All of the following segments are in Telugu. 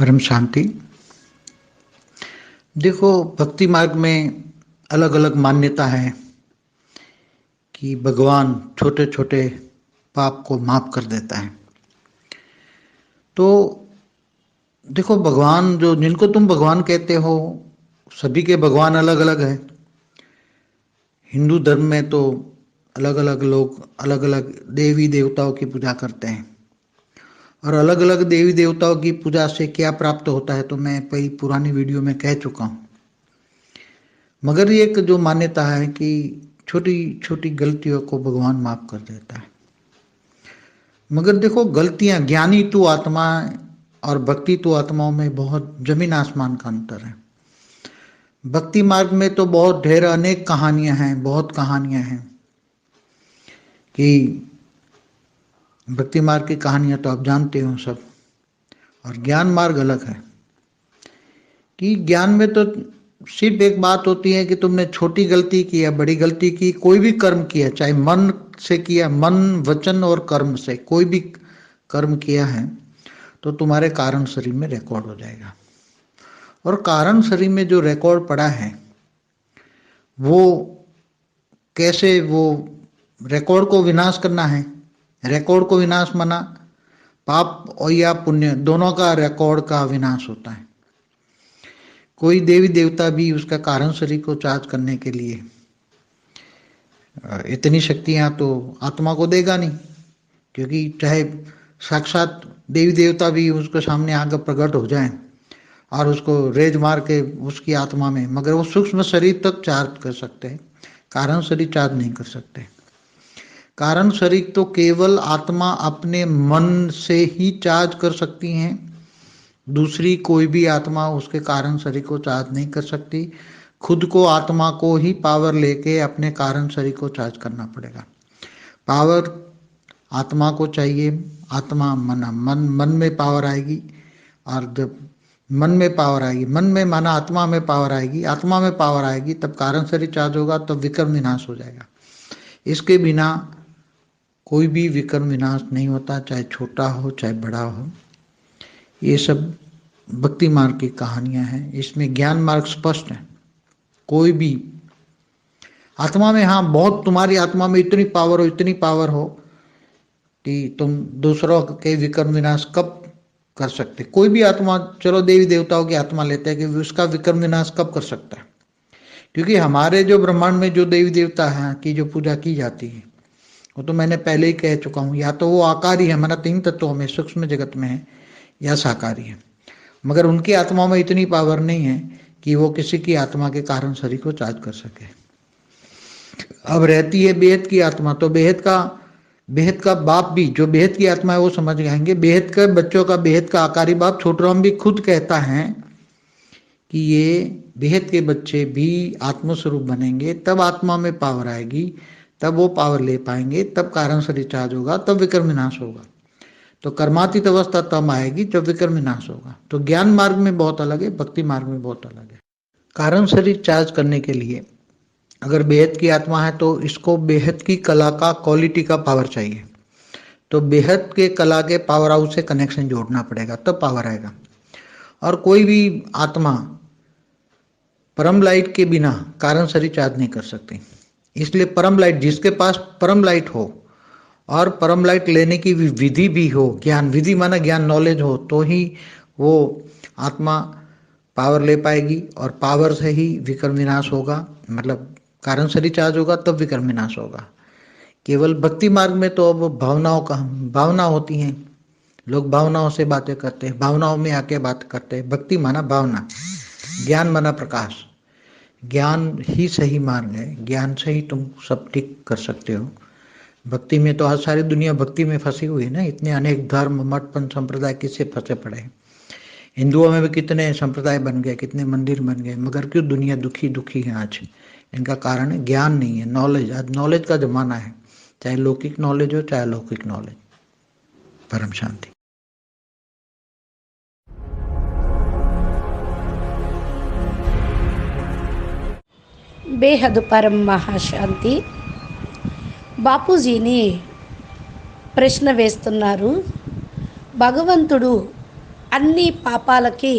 परम शांति। देखो, भक्ति मार्ग में अलग अलग मान्यता है कि भगवान छोटे छोटे पाप को माफ कर देता है। तो देखो, भगवान जो जिनको तुम भगवान कहते हो, सभी के भगवान अलग अलग हैं। हिंदू धर्म में तो अलग अलग लोग अलग अलग देवी देवताओं की पूजा करते हैं, और अलग अलग देवी देवताओं की पूजा से क्या प्राप्त होता है तो मैं कई पुरानी वीडियो में कह चुका हूँ। मगर ये एक जो मान्यता है कि छोटी छोटी गलतियों को भगवान माफ कर देता है। मगर देखो, गलतियां, ज्ञानी तो आत्मा और भक्ति तो आत्माओं में बहुत जमीन आसमान का अंतर है। भक्ति मार्ग में तो बहुत ढेर अनेक कहानियां हैं, बहुत कहानियां हैं कि भक्ति मार्ग की कहानियां तो आप जानते हो सब। और ज्ञान मार्ग अलग है कि ज्ञान में तो सिर्फ एक बात होती है कि तुमने छोटी गलती की या बड़ी गलती की, कोई भी कर्म किया, चाहे मन से किया, मन वचन और कर्म से कोई भी कर्म किया है तो तुम्हारे कारण शरीर में रिकॉर्ड हो जाएगा। और कारण शरीर में जो रिकॉर्ड पड़ा है वो कैसे, वो रिकॉर्ड को विनाश करना है। रिकॉर्ड को विनाश माना पाप और या पुण्य दोनों का रिकॉर्ड का विनाश होता है। कोई देवी देवता भी उसका कारण शरीर को चार्ज करने के लिए इतनी शक्तियां तो आत्मा को देगा नहीं, क्योंकि चाहे साक्षात देवी देवता भी उसके सामने आकर प्रकट हो जाए और उसको रेज मार के उसकी आत्मा में, मगर वो सूक्ष्म शरीर तक चार्ज कर सकते हैं, कारण शरीर चार्ज नहीं कर सकते। कारण शरीर तो केवल आत्मा अपने मन से ही चार्ज कर सकती हैं, दूसरी कोई भी आत्मा उसके कारण शरीर को चार्ज नहीं कर सकती। खुद को, आत्मा को ही पावर लेके अपने कारण शरीर को चार्ज करना पड़ेगा। पावर आत्मा को चाहिए। आत्मा मन में पावर आएगी, और जब मन में पावर आएगी, मन में माना आत्मा में पावर आएगी, आत्मा में पावर आएगी, तब कारण शरीर चार्ज होगा, तब विकर्म विनाश हो जाएगा। इसके बिना कोई भी विकर्म विनाश नहीं होता, चाहे छोटा हो चाहे बड़ा हो। ये सब भक्ति मार्ग की कहानियां हैं। इसमें ज्ञान मार्ग स्पष्ट है। कोई भी आत्मा में, हाँ, बहुत तुम्हारी आत्मा में इतनी पावर हो कि तुम दूसरों के विकर्म विनाश कब कर सकते। कोई भी आत्मा, चलो देवी देवताओं की आत्मा लेते हैं कि उसका विकर्म विनाश कब कर सकता है, क्योंकि हमारे जो ब्रह्मांड में जो देवी देवता हैं की जो पूजा की जाती है वो तो मैंने पहले ही कह चुका हूँ, या तो वो आकारी है, हमारा 3 तत्वों में सूक्ष्म जगत में है, या साकारी है। मगर उनकी आत्मा में इतनी पावर नहीं है कि वो किसी की आत्मा के कारण शरीर को चार्ज कर सके। अब रहती है बेहद की आत्मा, तो बेहद का बाप भी, जो बेहद की आत्मा है वो समझ जाएंगे। बेहद के बच्चों का बेहद का आकारी बाप छोटराम भी खुद कहता है कि ये बेहद के बच्चे भी आत्मस्वरूप बनेंगे, तब आत्मा में पावर आएगी, तब वो पावर ले पाएंगे, तब कारण शरीर चार्ज होगा, तब विकर्म विनाश होगा। तो कर्मातीत अवस्था तब आएगी जब विकर्म विनाश होगा। तो ज्ञान मार्ग में बहुत अलग है, भक्ति मार्ग में बहुत अलग है। कारण शरीर चार्ज करने के लिए अगर बेहद की आत्मा है तो इसको बेहद की कला का, क्वालिटी का पावर चाहिए। तो बेहद के कला के पावर हाउस से कनेक्शन जोड़ना पड़ेगा, तब पावर आएगा। और कोई भी आत्मा परम लाइट के बिना कारण शरीर चार्ज नहीं कर सकती। इसलिए परम लाइट, जिसके पास परम लाइट हो और परम लाइट लेने की विधि भी हो, ज्ञान, विधि माना ज्ञान, नॉलेज हो, तो ही वो आत्मा पावर ले पाएगी, और पावर से ही विकर्म विनाश होगा, मतलब कारण शरीर चार्ज होगा, तब विकर्म विनाश होगा। केवल भक्ति मार्ग में तो अब भावना होती हैं, लोग भावनाओं से बातें करते हैं, भावनाओं में आके बात करते हैं। भक्ति माना भावना, ज्ञान माना प्रकाश। ज्ञान ही सही मार्ग है, ज्ञान से ही तुम सब ठीक कर सकते हो। भक्ति में तो आज सारी दुनिया भक्ति में फंसी हुई है ना। इतने अनेक धर्म, मठ, पंथ, संप्रदाय किससे फंसे पड़े हैं। हिंदुओं में भी कितने संप्रदाय बन गए, कितने मंदिर बन गए, मगर क्यों दुनिया दुखी दुखी है आज। इनका कारण है ज्ञान नहीं है, नॉलेज। आज नॉलेज का जमाना है, चाहे लौकिक नॉलेज हो चाहे अलौकिक नॉलेज। परम शांति। బేహద్ పరం మహాశాంతి. బాపూజీని ప్రశ్న వేస్తున్నారు. భగవంతుడు అన్ని పాపాలకి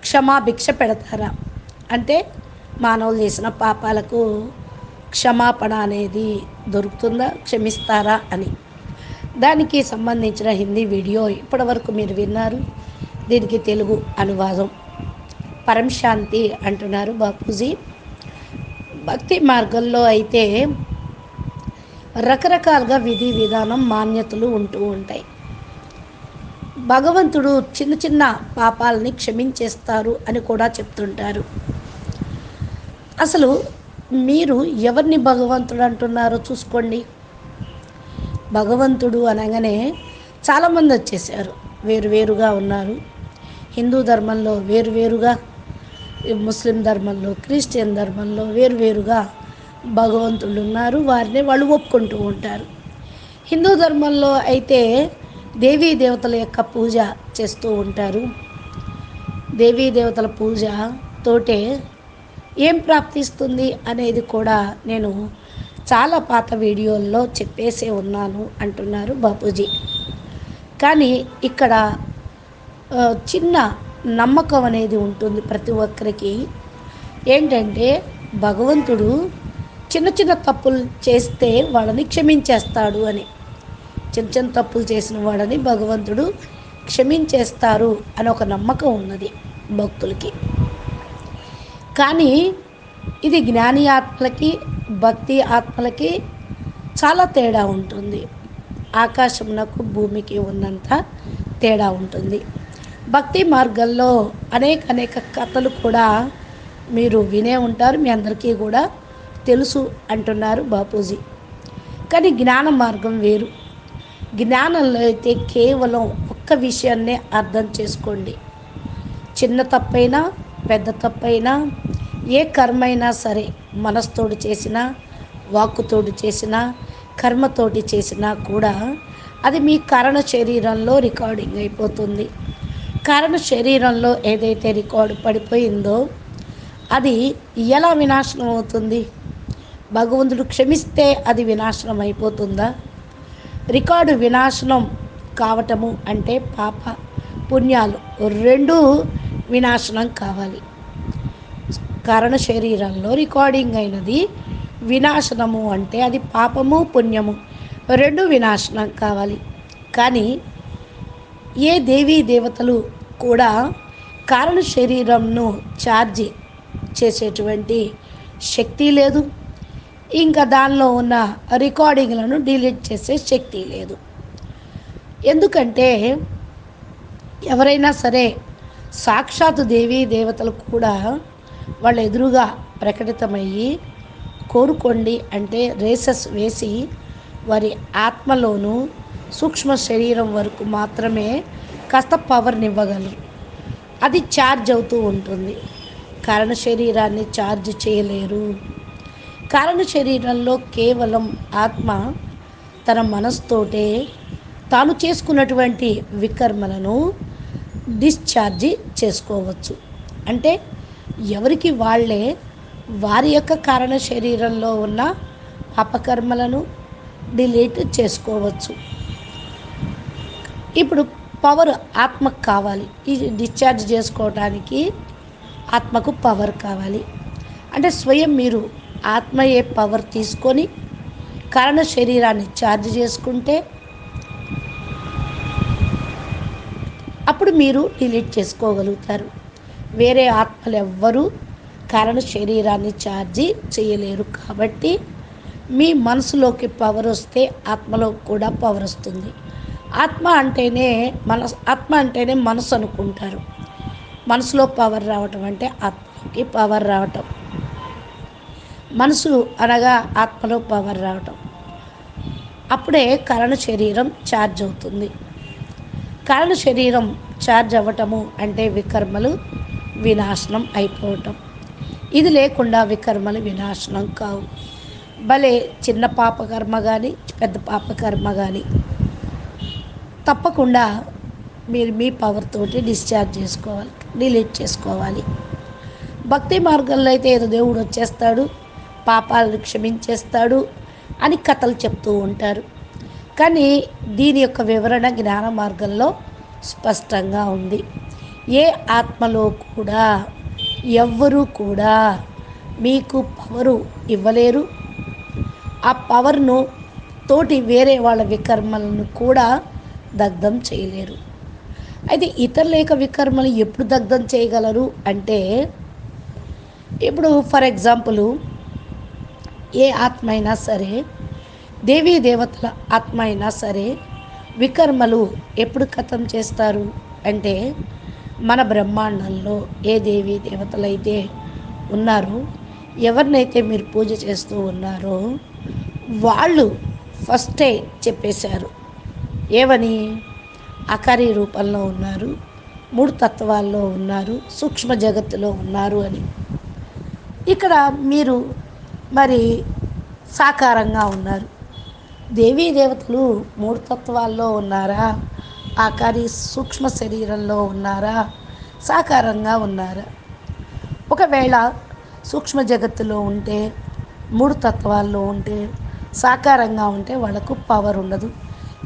క్షమాభిక్ష పెడతారా? అంటే మానవులు చేసిన పాపాలకు క్షమాపణ అనేది దొరుకుతుందా, క్షమిస్తారా అని. దానికి సంబంధించిన హిందీ వీడియో ఇప్పటివరకు మీరు విన్నారు. దీనికి తెలుగు అనువాదం పరం శాంతి అంటున్నారు బాపూజీ. భక్తి మార్గంలో అయితే రకరకాలుగా విధి విధానం మాన్యతలు ఉంటూ ఉంటాయి. భగవంతుడు చిన్న చిన్న పాపాలని క్షమించేస్తారు అని కూడా చెప్తుంటారు. అసలు మీరు ఎవరిని భగవంతుడు అంటున్నారో చూసుకోండి. భగవంతుడు అనగానే చాలామంది వచ్చేసారు, వేరువేరుగా ఉన్నారు. హిందూ ధర్మంలో వేరువేరుగా, ముస్లిం ధర్మంలో, క్రిస్టియన్ ధర్మంలో వేరువేరుగా భగవంతుళ్ళు ఉన్నారు. వారిని వాళ్ళు ఒప్పుకుంటూ ఉంటారు. హిందూ ధర్మంలో అయితే దేవీ దేవతల యొక్క పూజ చేస్తూ ఉంటారు. దేవీ దేవతల పూజ తోటే ఏం ప్రాప్తిస్తుంది అనేది కూడా నేను చాలా పాత వీడియోల్లో చెప్పేసే ఉన్నాను అంటున్నారు బాపూజీ. కానీ ఇక్కడ చిన్న నమ్మకం అనేది ఉంటుంది ప్రతి ఒక్కరికి. ఏంటంటే భగవంతుడు చిన్న చిన్న తప్పులు చేస్తే వాళ్ళని క్షమించేస్తాడు అని. చిన్న చిన్న తప్పులు చేసిన వాళ్ళని భగవంతుడు క్షమించేస్తారు అని ఒక నమ్మకం ఉన్నది భక్తులకి. కానీ ఇది జ్ఞాని ఆత్మలకి, భక్తి ఆత్మలకి చాలా తేడా ఉంటుంది. ఆకాశమునకు భూమికి ఉన్నంత తేడా ఉంటుంది. భక్తి మార్గంలో అనేక కథలు కూడా మీరు వినే ఉంటారు, మీ అందరికీ కూడా తెలుసు అంటున్నారు బాపూజీ. కానీ జ్ఞాన మార్గం వేరు. జ్ఞానంలో అయితే కేవలం ఒక్క విషయాన్నే అర్థం చేసుకోండి. చిన్న తప్పైనా పెద్ద తప్పైనా, ఏ కర్మైనా సరే, మనస్తోడు చేసినా, వాక్కుతోడు చేసినా, కర్మతోటి చేసినా కూడా అది మీ కారణ శరీరంలో రికార్డింగ్ అయిపోతుంది. కారణ శరీరంలో ఏదైతే రికార్డు పడిపోయిందో అది ఎలా వినాశనం అవుతుంది? భగవంతుడు క్షమిస్తే అది వినాశనం అయిపోతుందా? రికార్డు వినాశనం కావటము అంటే పాప పుణ్యాలు రెండూ వినాశనం కావాలి. కారణ శరీరంలో రికార్డింగ్ అయినది వినాశనము అంటే అది పాపము పుణ్యము రెండు వినాశనం కావాలి. కానీ ఏ దేవీ దేవతలు కూడా కారణ శరీరంను ఛార్జ్ చేసేటువంటి శక్తి లేదు, ఇంకా దానిలో ఉన్న రికార్డింగ్లను డిలీట్ చేసే శక్తి లేదు. ఎందుకంటే ఎవరైనా సరే సాక్షాత్ దేవీ దేవతలు కూడా వాళ్ళ ఎదురుగా ప్రకటితమయ్యి కోరుకోండి అంటే రేసెస్ వేసి వారి ఆత్మలోను సూక్ష్మ శరీరం వరకు మాత్రమే కాస్త పవర్ని ఇవ్వగలరు. అది ఛార్జ్ అవుతూ ఉంటుంది. కారణ శరీరాన్ని ఛార్జ్ చేయలేరు. కారణ శరీరంలో కేవలం ఆత్మ తన మనస్తోటే తాను చేసుకున్నటువంటి వికర్మలను డిశ్చార్జ్ చేసుకోవచ్చు. అంటే ఎవరికి వాళ్ళే వారి యొక్క కారణ శరీరంలో ఉన్న అపకర్మలను డిలీట్ చేసుకోవచ్చు. ఇప్పుడు పవర్ ఆత్మకు కావాలి. ఇది డిశ్చార్జ్ చేసుకోవడానికి ఆత్మకు పవర్ కావాలి. అంటే స్వయం మీరు ఆత్మయే పవర్ తీసుకొని కారణ శరీరాన్ని ఛార్జ్ చేసుకుంటే అప్పుడు మీరు డిలీట్ చేసుకోగలుగుతారు. వేరే ఆత్మలు ఎవ్వరూ కారణ శరీరాన్ని ఛార్జీ చేయలేరు. కాబట్టి మీ మనసులోకి పవర్ వస్తే ఆత్మలో కూడా పవర్ వస్తుంది. ఆత్మ అంటేనే మనసు అనుకుంటారు. మనసులో పవర్ రావటం అంటే ఆత్మలోకి పవర్ రావటం. మనసు అనగా ఆత్మలో పవర్ రావటం. అప్పుడే కారణ శరీరం ఛార్జ్ అవుతుంది. కారణ శరీరం ఛార్జ్ అవ్వటము అంటే వికర్మలు వినాశనం అయిపోవటం. ఇది లేకుండా వికర్మలు వినాశనం కావు. భలే చిన్న పాపకర్మ కానీ పెద్ద పాపకర్మ కానీ తప్పకుండా మీరు మీ పవర్ తోటి డిశ్చార్జ్ చేసుకోవాలి, డిలీట్ చేసుకోవాలి. భక్తి మార్గంలో అయితే ఏదో దేవుడు వచ్చేస్తాడు, పాపాలను క్షమించేస్తాడు అని కథలు చెప్తూ ఉంటారు. కానీ దీని యొక్క వివరణ జ్ఞాన మార్గంలో స్పష్టంగా ఉంది. ఏ ఆత్మలో కూడా ఎవ్వరూ కూడా మీకు పవరు ఇవ్వలేరు. ఆ పవర్ను తోటి వేరే వాళ్ళ వికర్మలను కూడా దగ్ధం చేయలేరు. అయితే ఇతరుల యొక్క వికర్మలు ఎప్పుడు దగ్ధం చేయగలరు అంటే, ఇప్పుడు ఫర్ ఎగ్జాంపుల్ ఏ ఆత్మ అయినా సరే, దేవీ దేవతల ఆత్మ అయినా సరే వికర్మలు ఎప్పుడు ఖతం చేస్తారు అంటే, మన బ్రహ్మాండంలో ఏ దేవీ దేవతలైతే ఉన్నారో, ఎవరినైతే మీరు పూజ చేస్తూ ఉన్నారో వాళ్ళు ఫస్టే చెప్పేశారు. ఏమని? అకారి రూపంలో ఉన్నారు, మూడు తత్వాల్లో ఉన్నారు, సూక్ష్మ జగత్తులో ఉన్నారు అని. ఇక్కడ మీరు మరి సాకారంగా ఉన్నారు. దేవీ దేవతలు మూడు తత్వాల్లో ఉన్నారా? ఆకారి సూక్ష్మ శరీరంలో ఉన్నారా? సాకారంగా ఉన్నారా? ఒకవేళ సూక్ష్మ జగత్తులో ఉంటే, మూడు తత్వాల్లో ఉంటే, సాకారంగా ఉంటే వాళ్ళకు పవర్ ఉండదు.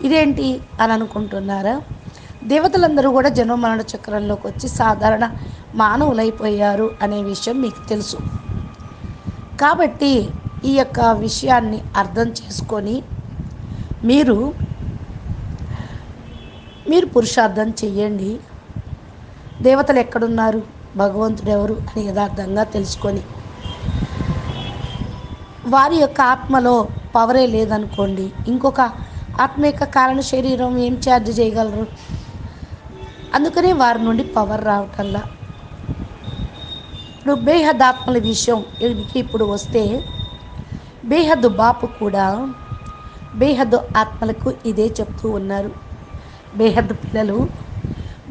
ఇదేంటి అని అనుకుంటున్నారా? దేవతలందరూ కూడా జన్మ మరణ చక్రంలోకి వచ్చి సాధారణ మానవులైపోయారు అనే విషయం మీకు తెలుసు. కాబట్టి ఈ యొక్క విషయాన్ని అర్థం చేసుకొని మీరు పురుషార్థం చెయ్యండి. దేవతలు ఎక్కడున్నారు, భగవంతుడు ఎవరు అని యథార్థంగా తెలుసుకొని, వారి యొక్క ఆత్మలో పవరే లేదనుకోండి, ఇంకొక ఆత్మ యొక్క కారణ శరీరం ఏం ఛార్జ్ చేయగలరు? అందుకనే వారి నుండి పవర్ రావటంలా. ఇప్పుడు బేహద్ ఆత్మల విషయం ఇప్పుడు వస్తే, బేహద్ బాపు కూడా బేహద్ ఆత్మలకు ఇదే చెప్తూ ఉన్నారు. బేహద్ పిల్లలు,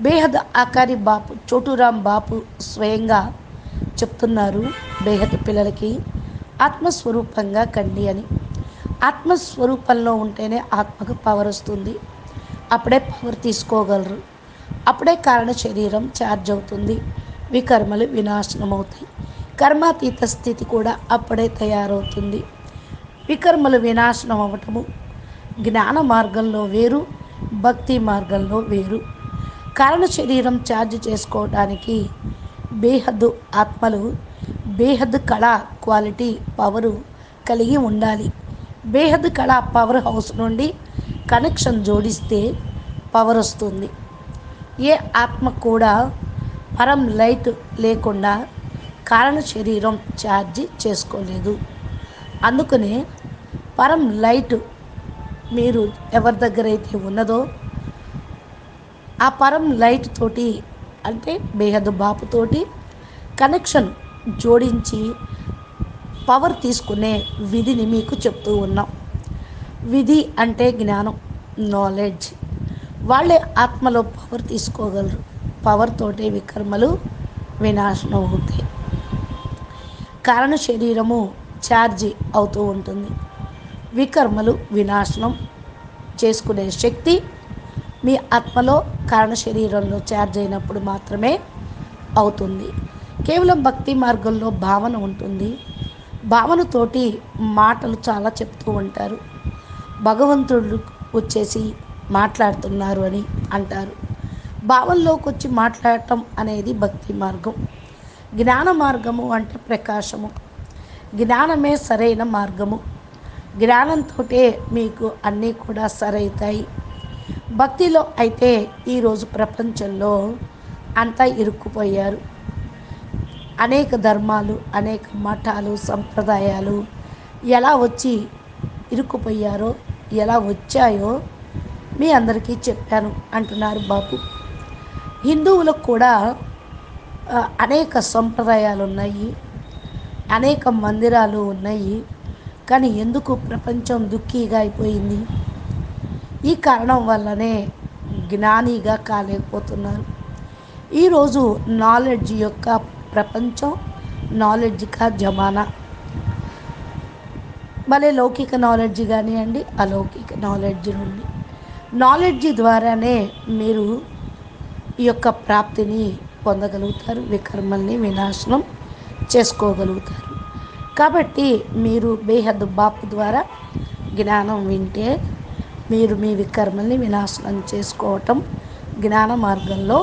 బేహద్ ఆకారి బాపు చోటురాం బాపు స్వయంగా చెప్తున్నారు బేహద్ పిల్లలకి, ఆత్మస్వరూపంగా కండి అని. ఆత్మస్వరూపంలో ఉంటేనే ఆత్మకు పవర్ వస్తుంది. అప్పుడే పవర్ తీసుకోగలరు. అప్పుడే కారణ శరీరం ఛార్జ్ అవుతుంది. వికర్మలు వినాశనం అవుతాయి. కర్మాతీత స్థితి కూడా అప్పుడే తయారవుతుంది. వికర్మలు వినాశనం అవ్వటము జ్ఞాన మార్గంలో వేరు, భక్తి మార్గంలో వేరు. కారణ శరీరం ఛార్జ్ చేసుకోవడానికి బేహద్దు ఆత్మలు బేహద్ కళా క్వాలిటీ పవరు కలిగి ఉండాలి. బేహద్ కళా పవర్ హౌస్ నుండి కనెక్షన్ జోడిస్తే పవర్ వస్తుంది. ఏ ఆత్మ కూడా పరం లైట్ లేకుండా కారణ శరీరం ఛార్జ్ చేసుకోలేదు. అందుకనే పరం లైట్ మీరు ఎవరి దగ్గర అయితే ఉన్నదో ఆ పరం లైట్ తోటి, అంటే బేహద్ బాపుతోటి కనెక్షన్ జోడించి పవర్ తీసుకునే విధిని మీకు చెప్తూ ఉన్నాం. విధి అంటే జ్ఞానం, నాలెడ్జ్. వాళ్ళే ఆత్మలో పవర్ తీసుకోగలరు. పవర్ తోటే వికర్మలు వినాశనం అవుతాయి. కారణ శరీరము ఛార్జ్ అవుతూ ఉంటుంది. వికర్మలు వినాశనం చేసుకునే శక్తి మీ ఆత్మలో కారణ శరీరంలో ఛార్జ్ అయినప్పుడు మాత్రమే అవుతుంది. కేవలం భక్తి మార్గంలో భావన ఉంటుంది. భావనతోటి మాటలు చాలా చెప్తూ ఉంటారు. భగవంతుడు వచ్చేసి మాట్లాడుతున్నారు అని అంటారు. భావంలోకి వచ్చి మాట్లాడటం అనేది భక్తి మార్గం. జ్ఞాన మార్గము అంటే ప్రకాశము. జ్ఞానమే సరైన మార్గము. జ్ఞానంతో మీకు అన్నీ కూడా సరైతాయి. భక్తిలో అయితే ఈరోజు ప్రపంచంలో అంతా ఇరుక్కుపోయారు. అనేక ధర్మాలు, అనేక మఠాలు, సంప్రదాయాలు ఎలా వచ్చి ఇరుక్కుపోయారో, ఎలా వచ్చాయో మీ అందరికీ చెప్పాను అంటున్నారు బాపు. హిందువులకు కూడా అనేక సంప్రదాయాలు ఉన్నాయి, అనేక మందిరాలు ఉన్నాయి. కానీ ఎందుకు ప్రపంచం దుఃఖీగా అయిపోయింది? ఈ కారణం వల్లనే జ్ఞానిగా కాలేకపోతున్నారు. ఈరోజు నాలెడ్జ్ యొక్క ప్రపంచం, నాలెడ్జ్ కా జమానా. భలే లౌకిక నాలెడ్జ్ కానివ్వండి, అలౌకిక నాలెడ్జ్ నుండి, నాలెడ్జ్ ద్వారానే మీరు ఈ యొక్క ప్రాప్తిని పొందగలుగుతారు, వికర్మల్ని వినాశనం చేసుకోగలుగుతారు. కాబట్టి మీరు బేహద్ బాపు ద్వారా జ్ఞానం వింటే మీరు మీ వికర్మల్ని వినాశనం చేసుకోవటం జ్ఞాన మార్గంలో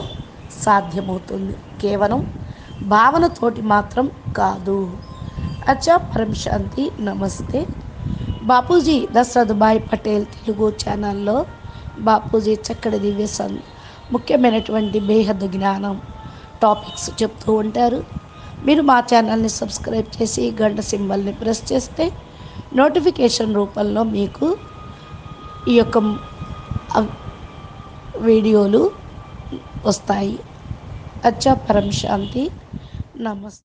సాధ్యమవుతుంది. కేవలం భావనతోటి మాత్రం కాదు. అచ్చా, పరం శాంతి, నమస్తే. బాపూజీ దశరథ్ భాయ్ పటేల్ తెలుగు ఛానల్లో బాపూజీ చక్కటి ముఖ్యమైనటువంటి బేహద్దు జ్ఞానం టాపిక్స్ చెప్తూ ఉంటారు. మీరు మా ఛానల్ని సబ్స్క్రైబ్ చేసి గంట సింబల్ని ప్రెస్ చేస్తే నోటిఫికేషన్ రూపంలో మీకు ఈ యొక్క వీడియోలు వస్తాయి. అచ్చా, పరం శాంతి, నమస్తే.